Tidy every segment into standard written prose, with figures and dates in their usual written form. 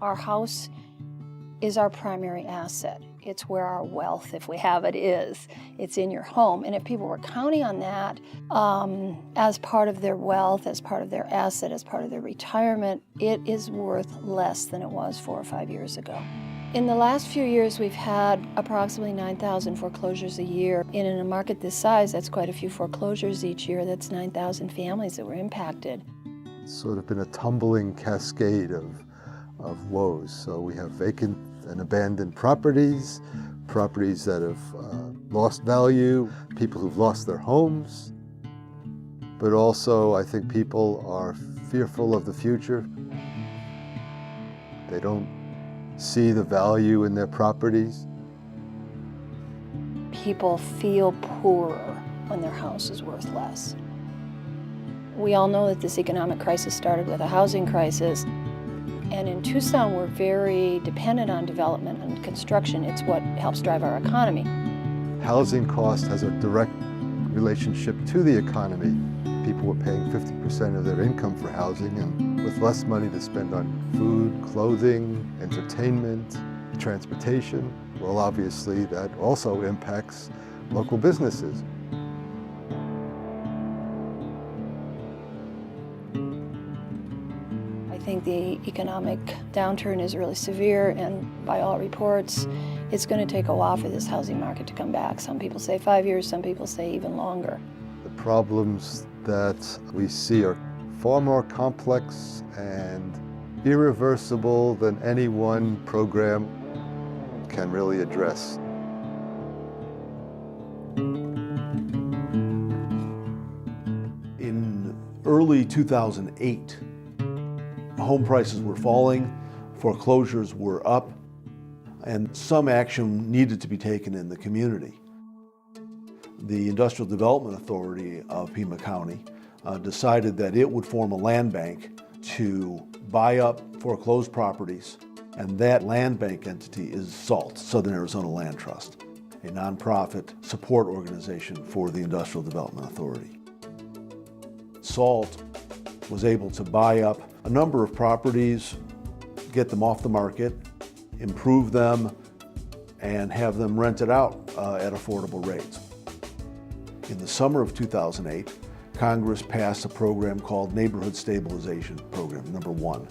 Our house is our primary asset. It's where our wealth, if we have it, is. It's in your home. And if people were counting on that as part of their wealth, as part of their asset, as part of their retirement, it is worth less than it was 4 or 5 years ago. In the last few years, we've had approximately 9,000 foreclosures a year. And in a market this size, that's quite a few foreclosures each year. That's 9,000 families that were impacted. It's sort of been a tumbling cascade of woes. So we have vacant and abandoned properties, properties that have lost value, people who've lost their homes. But also, I think people are fearful of the future. They don't see the value in their properties. People feel poorer when their house is worth less. We all know that this economic crisis started with a housing crisis. And in Tucson, we're very dependent on development and construction. It's what helps drive our economy. Housing cost has a direct relationship to the economy. People were paying 50% of their income for housing, and with less money to spend on food, clothing, entertainment, transportation, well, obviously that also impacts local businesses. I think the economic downturn is really severe, and by all reports, it's going to take a while for this housing market to come back. Some people say 5 years, some people say even longer. The problems that we see are far more complex and irreversible than any one program can really address. In early 2008, home prices were falling, foreclosures were up, and some action needed to be taken in the community. The Industrial Development Authority of Pima County decided that it would form a land bank to buy up foreclosed properties, and that land bank entity is SALT, Southern Arizona Land Trust, a nonprofit support organization for the Industrial Development Authority. SALT was able to buy up a number of properties, get them off the market, improve them, and have them rented out at affordable rates. In the summer of 2008, Congress passed a program called Neighborhood Stabilization Program, number 1.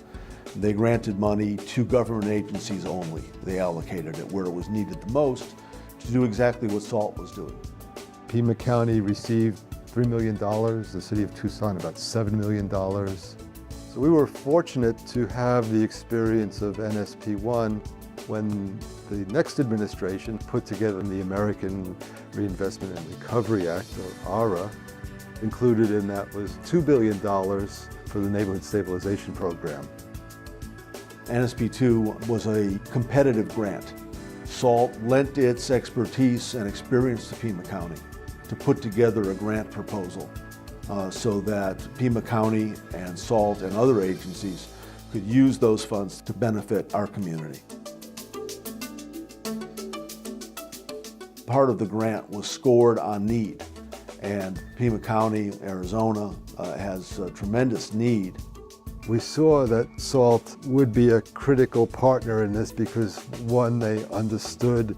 They granted money to government agencies only. They allocated it where it was needed the most to do exactly what SALT was doing. Pima County received $3 million, the city of Tucson about $7 million. So we were fortunate to have the experience of NSP1 when the next administration put together the American Reinvestment and Recovery Act, or ARRA. Included in that was $2 billion for the Neighborhood Stabilization Program. NSP2 was a competitive grant. SALT lent its expertise and experience to Pima County to put together a grant proposal so that Pima County and SALT and other agencies could use those funds to benefit our community. Part of the grant was scored on need, and Pima County, Arizona, has a tremendous need. We saw that SALT would be a critical partner in this because, one, they understood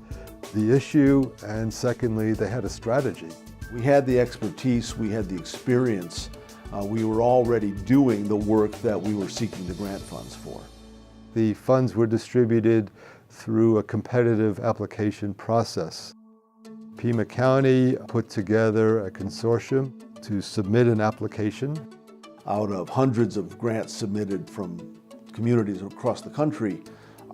the issue, and secondly, they had a strategy. We had the expertise, we had the experience. We were already doing the work that we were seeking the grant funds for. The funds were distributed through a competitive application process. Pima County put together a consortium to submit an application. Out of hundreds of grants submitted from communities across the country,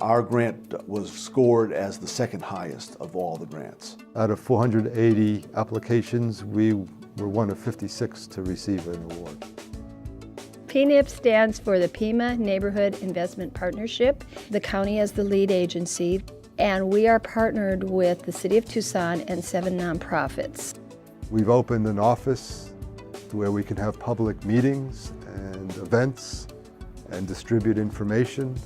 our grant was scored as the second highest of all the grants. Out of 480 applications, we were one of 56 to receive an award. PNIP stands for the Pima Neighborhood Investment Partnership. The county is the lead agency, and we are partnered with the City of Tucson and 7 nonprofits. We've opened an office where we can have public meetings and events and distribute information.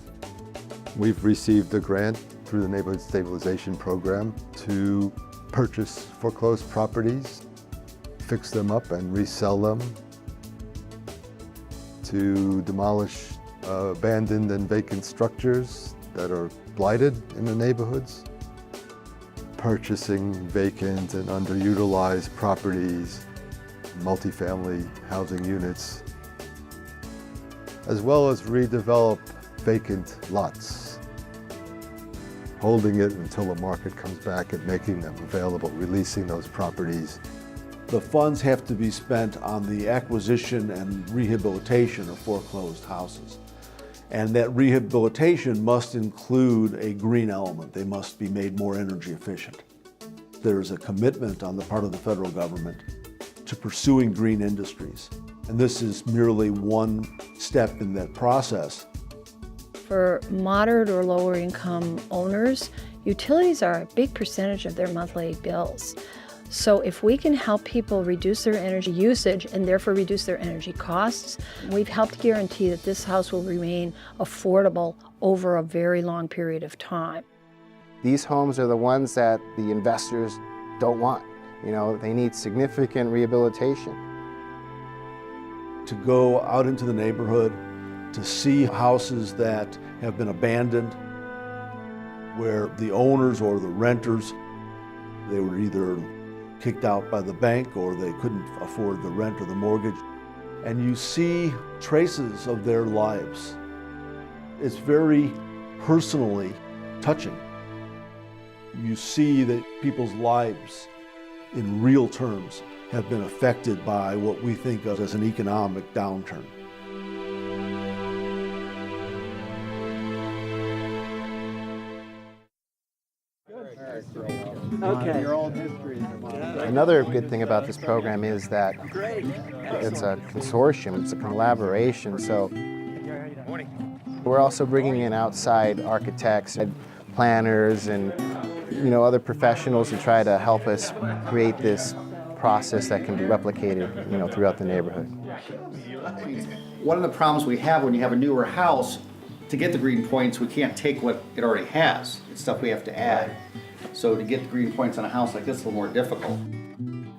We've received a grant through the Neighborhood Stabilization Program to purchase foreclosed properties, fix them up and resell them, to demolish abandoned and vacant structures that are blighted in the neighborhoods, purchasing vacant and underutilized properties, multifamily housing units, as well as redevelop vacant lots, holding it until the market comes back and making them available, releasing those properties. The funds have to be spent on the acquisition and rehabilitation of foreclosed houses. And that rehabilitation must include a green element. They must be made more energy efficient. There's a commitment on the part of the federal government to pursuing green industries. And this is merely one step in that process. For moderate or lower income owners, utilities are a big percentage of their monthly bills. So if we can help people reduce their energy usage and therefore reduce their energy costs, we've helped guarantee that this house will remain affordable over a very long period of time. These homes are the ones that the investors don't want. You know, they need significant rehabilitation. To go out into the neighborhood, to see houses that have been abandoned, where the owners or the renters, they were either kicked out by the bank or they couldn't afford the rent or the mortgage. And you see traces of their lives. It's very personally touching. You see that people's lives in real terms have been affected by what we think of as an economic downturn. Okay. Another good thing about this program is that it's a consortium, it's a collaboration. So we're also bringing in outside architects and planners and other professionals to try to help us create this process that can be replicated throughout the neighborhood. One of the problems we have when you have a newer house, to get the green points, we can't take what it already has. It's stuff we have to add. So to get the green points on a house like this is a little more difficult.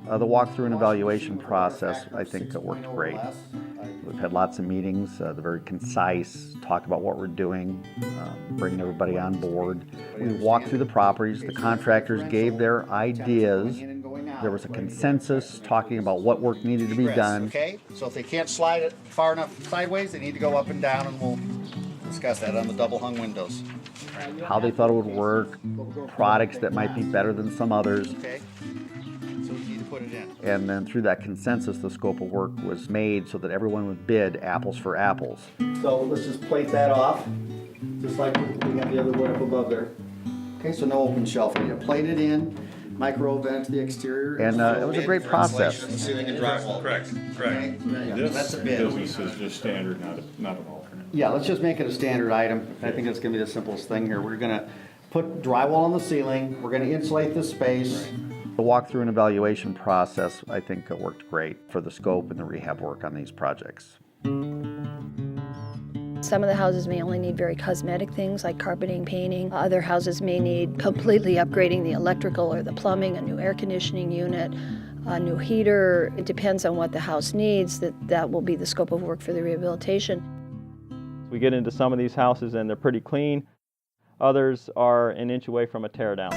The walkthrough and evaluation process, I think, worked great. We've had lots of meetings, they're very concise, talk about what we're doing, bring everybody on board. We walked through the properties, the contractors gave their ideas. There was a consensus talking about what work needed to be done. Okay, so if they can't slide it far enough sideways, they need to go up and down, and we'll discuss that on the double hung windows. How they thought it would work, products that might be better than some others. Okay, so we need to put it in. And then through that consensus, the scope of work was made so that everyone would bid apples for apples. So let's just plate that off, just like we have the other one up above there. Okay, so no open shelf. We need to plate it in, micro vent to the exterior. And it was a great process. Ceiling and drywall. Correct. Okay? Yeah, that's a bid. This is just standard, not an alternate. Yeah, let's just make it a standard item. I think that's gonna be the simplest thing here. We're gonna put drywall on the ceiling. We're gonna insulate this space. The walkthrough and evaluation process, I think, worked great for the scope and the rehab work on these projects. Some of the houses may only need very cosmetic things like carpeting, painting. Other houses may need completely upgrading the electrical or the plumbing, a new air conditioning unit, a new heater. It depends on what the house needs. That will be the scope of work for the rehabilitation. We get into some of these houses and they're pretty clean. Others are an inch away from a tear down.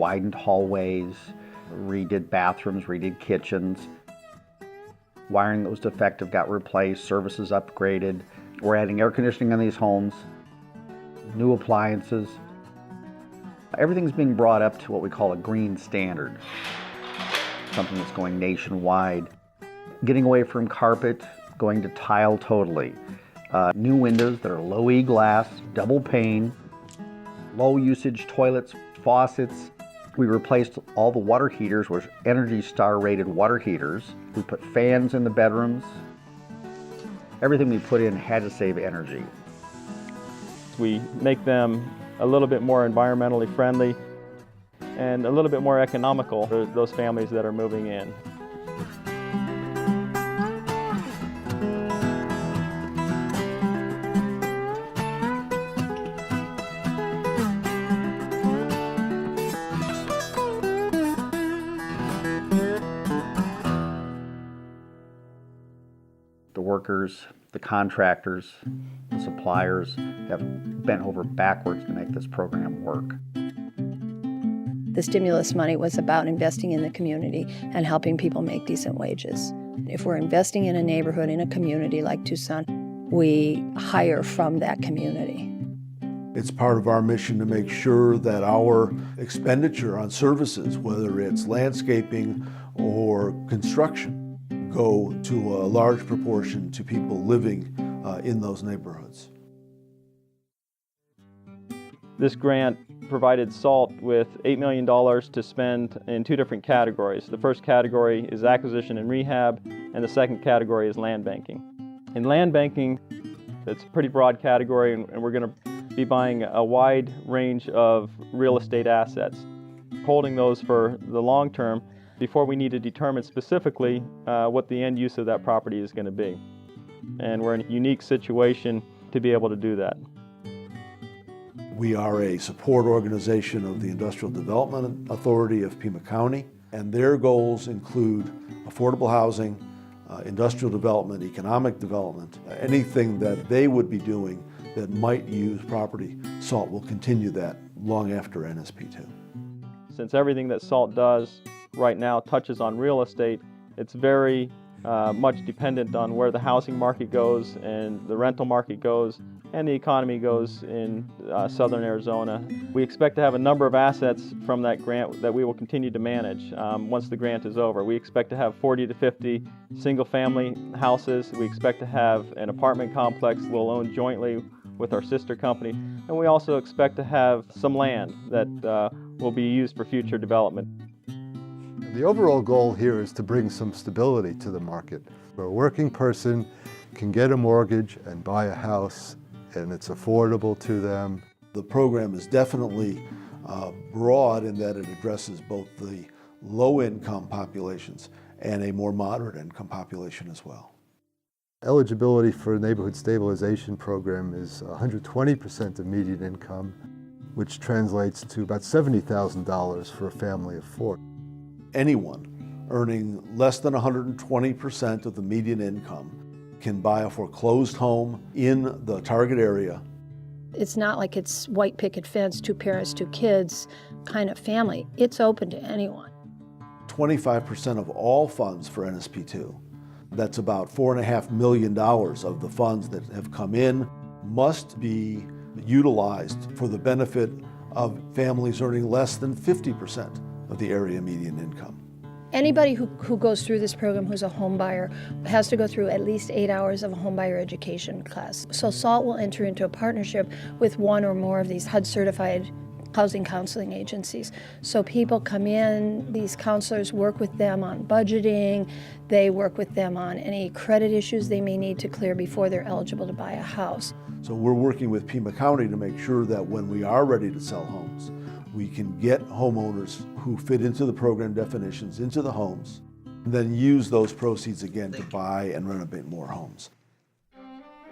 widened hallways, redid bathrooms, redid kitchens. Wiring that was defective got replaced, services upgraded. We're adding air conditioning in these homes, new appliances. Everything's being brought up to what we call a green standard, something that's going nationwide. Getting away from carpet, going to tile totally. New windows that are low E glass, double pane, low usage toilets, faucets. We replaced all the water heaters with Energy Star rated water heaters. We put fans in the bedrooms. Everything we put in had to save energy. We make them a little bit more environmentally friendly and a little bit more economical for those families that are moving in. The workers, the contractors, the suppliers have bent over backwards to make this program work. The stimulus money was about investing in the community and helping people make decent wages. If we're investing in a neighborhood, in a community like Tucson, we hire from that community. It's part of our mission to make sure that our expenditure on services, whether it's landscaping or construction, go to a large proportion to people living in those neighborhoods. This grant provided SALT with $8 million to spend in two different categories. The first category is acquisition and rehab, and the second category is land banking. In land banking, it's a pretty broad category, and we're going to be buying a wide range of real estate assets, holding those for the long term before we need to determine specifically what the end use of that property is going to be. And we're in a unique situation to be able to do that. We are a support organization of the Industrial Development Authority of Pima County, and their goals include affordable housing, industrial development, economic development. Anything that they would be doing that might use property, SALT will continue that long after NSP2. Since everything that SALT does right now touches on real estate, it's very much dependent on where the housing market goes and the rental market goes and the economy goes in southern Arizona. We expect to have a number of assets from that grant that we will continue to manage once the grant is over. We expect to have 40 to 50 single-family houses. We expect to have an apartment complex we'll own jointly with our sister company. And we also expect to have some land that will be used for future development. The overall goal here is to bring some stability to the market, where a working person can get a mortgage and buy a house, and it's affordable to them. The program is definitely broad in that it addresses both the low-income populations and a more moderate-income population as well. Eligibility for a neighborhood stabilization program is 120% of median income, which translates to about $70,000 for a family of four. Anyone earning less than 120% of the median income can buy a foreclosed home in the target area. It's not like it's white picket fence, 2 parents, 2 kids kind of family. It's open to anyone. 25% of all funds for NSP2, that's about $4.5 million of the funds that have come in, must be utilized for the benefit of families earning less than 50% of the area median income. Anybody who goes through this program who's a home buyer has to go through at least 8 hours of a home buyer education class. So SALT will enter into a partnership with one or more of these HUD-certified housing counseling agencies. So people come in, these counselors work with them on budgeting, they work with them on any credit issues they may need to clear before they're eligible to buy a house. So we're working with Pima County to make sure that when we are ready to sell homes, we can get homeowners who fit into the program definitions into the homes, and then use those proceeds again to buy and renovate more homes.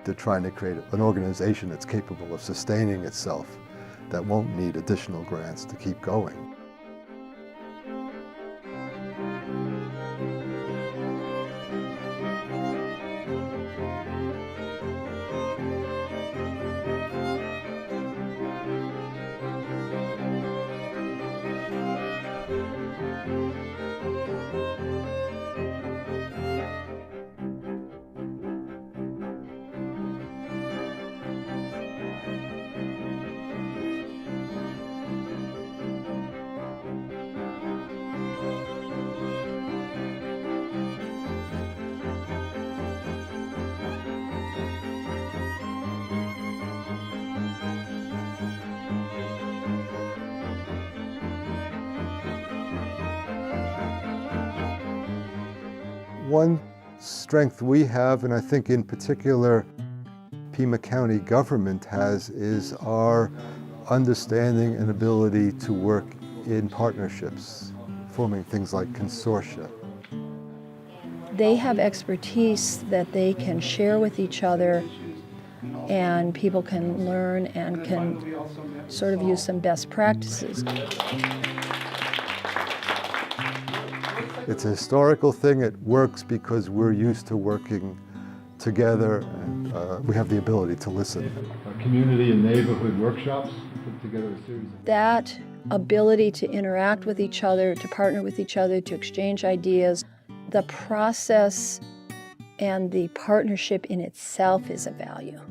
They're trying to create an organization that's capable of sustaining itself, that won't need additional grants to keep going. One strength we have, and I think in particular Pima County government has, is our understanding and ability to work in partnerships, forming things like consortia. They have expertise that they can share with each other, and people can learn and can sort of use some best practices. It's a historical thing. It works because we're used to working together, and we have the ability to listen. Community and neighborhood workshops, put together a series of... That ability to interact with each other, to partner with each other, to exchange ideas, the process and the partnership in itself is a value.